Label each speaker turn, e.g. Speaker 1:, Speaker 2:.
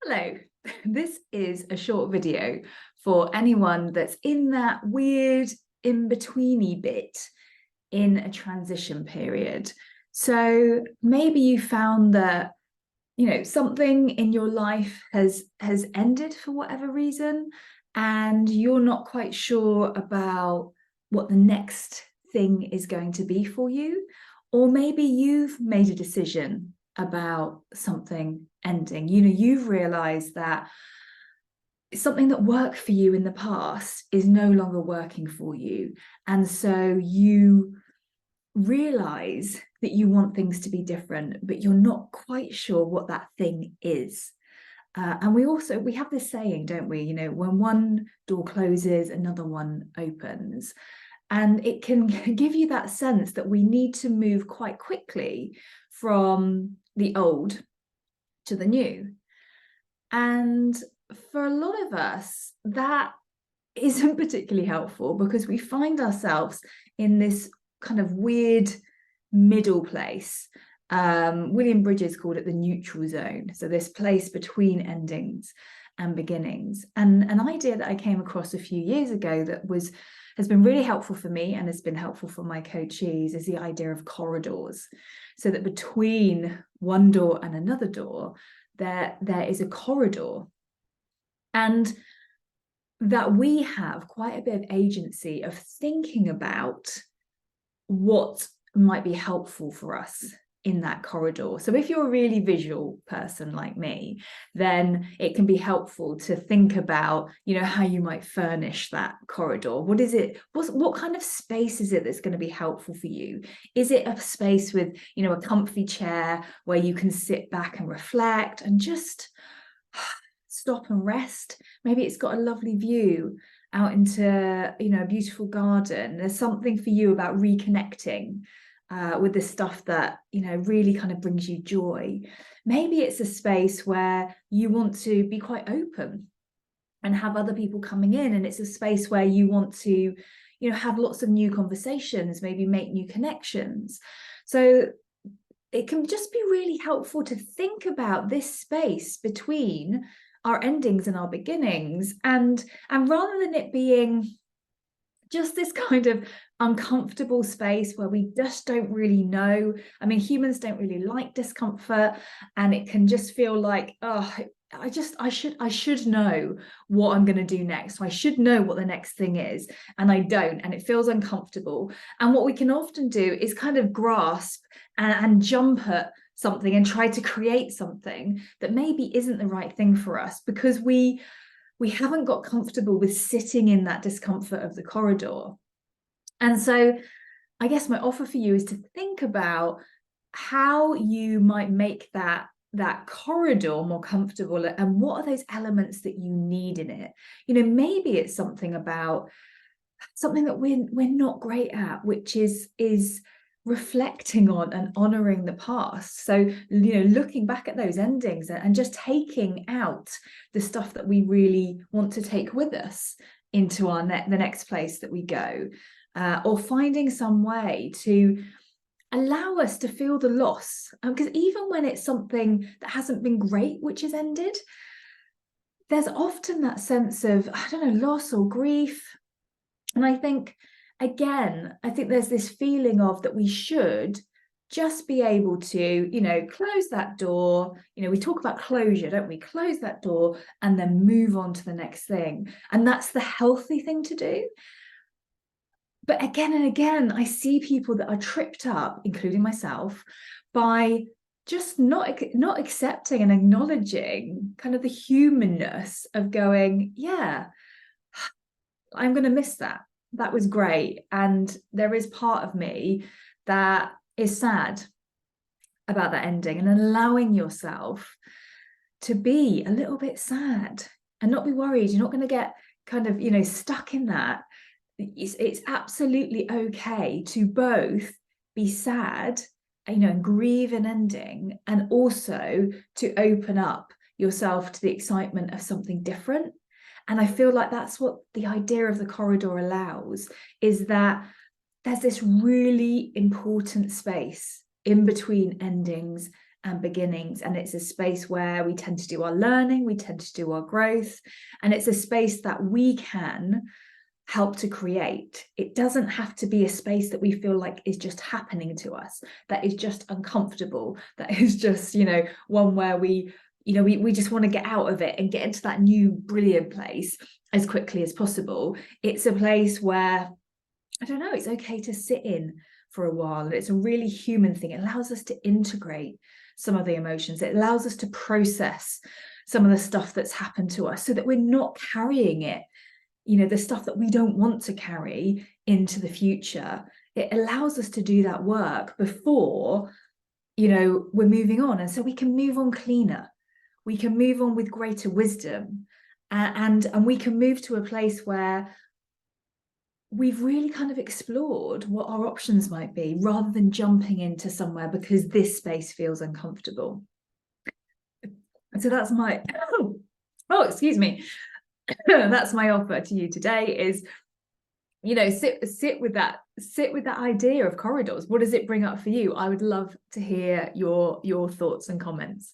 Speaker 1: Hello, this is a short video for anyone that's in that weird in-betweeny bit in a transition period. So maybe you found that, something in your life has ended for whatever reason, and you're not quite sure about what the next thing is going to be for you. Or maybe you've made a decision about something ending. You've realized that something that worked for you in the past is no longer working for you. And so you realize that you want things to be different, but you're not quite sure what that thing is. And we have this saying, don't we? When one door closes, another one opens. And it can give you that sense that we need to move quite quickly from the old to the new. And for a lot of us, that isn't particularly helpful because we find ourselves in this kind of weird middle place. William Bridges called it the neutral zone. So this place between endings and beginnings. And an idea that I came across a few years ago that has been really helpful for me and has been helpful for my coachees is the idea of corridors. So that between one door and another door, there is a corridor. And that we have quite a bit of agency of thinking about what might be helpful for us in that corridor. So if you're a really visual person like me, then it can be helpful to think about, how you might furnish that corridor. What is it? What kind of space is it that's going to be helpful for you? Is it a space with, a comfy chair where you can sit back and reflect and just stop and rest? Maybe it's got a lovely view out into, a beautiful garden. There's something for you about reconnecting with the stuff that, really kind of brings you joy. Maybe it's a space where you want to be quite open and have other people coming in. And it's a space where you want to, have lots of new conversations, maybe make new connections. So it can just be really helpful to think about this space between our endings and our beginnings, and rather than it being just this kind of uncomfortable space where we just don't really know. I mean, humans don't really like discomfort, and it can just feel like, I should know what I'm going to do next. I should know what the next thing is, and I don't, and it feels uncomfortable. And what we can often do is kind of grasp and jump at something and try to create something that maybe isn't the right thing for us because we haven't got comfortable with sitting in that discomfort of the corridor. And so I guess my offer for you is to think about how you might make that corridor more comfortable, and what are those elements that you need in it. Maybe it's something about something that we're not great at, which is reflecting on and honoring the past. So, looking back at those endings and just taking out the stuff that we really want to take with us into the next place that we go, or finding some way to allow us to feel the loss. Because even when it's something that hasn't been great, which has ended, there's often that sense of, loss or grief. And I think there's this feeling of that we should just be able to, close that door. We talk about closure, don't we? Close that door and then move on to the next thing. And that's the healthy thing to do. But again and again, I see people that are tripped up, including myself, by just not accepting and acknowledging kind of the humanness of going, yeah, I'm going to miss that. That was great. And there is part of me that is sad about that ending, and allowing yourself to be a little bit sad and not be worried. You're not going to get kind of, stuck in that. It's absolutely okay to both be sad, and grieve an ending, and also to open up yourself to the excitement of something different. And I feel like that's what the idea of the corridor allows, is that there's this really important space in between endings and beginnings. And it's a space where we tend to do our learning, we tend to do our growth, and it's a space that we can help to create. It doesn't have to be a space that we feel like is just happening to us, that is just uncomfortable, that is just, one where we just want to get out of it and get into that new brilliant place as quickly as possible. It's a place where, I don't know, it's okay to sit in for a while. And it's a really human thing. It allows us to integrate some of the emotions. It allows us to process some of the stuff that's happened to us so that we're not carrying it, the stuff that we don't want to carry into the future. It allows us to do that work before, we're moving on. And so we can move on cleaner. We can move on with greater wisdom, and we can move to a place where we've really kind of explored what our options might be, rather than jumping into somewhere because this space feels uncomfortable. So that's my, excuse me. That's my offer to you today is, sit with that idea of corridors. What does it bring up for you? I would love to hear your thoughts and comments.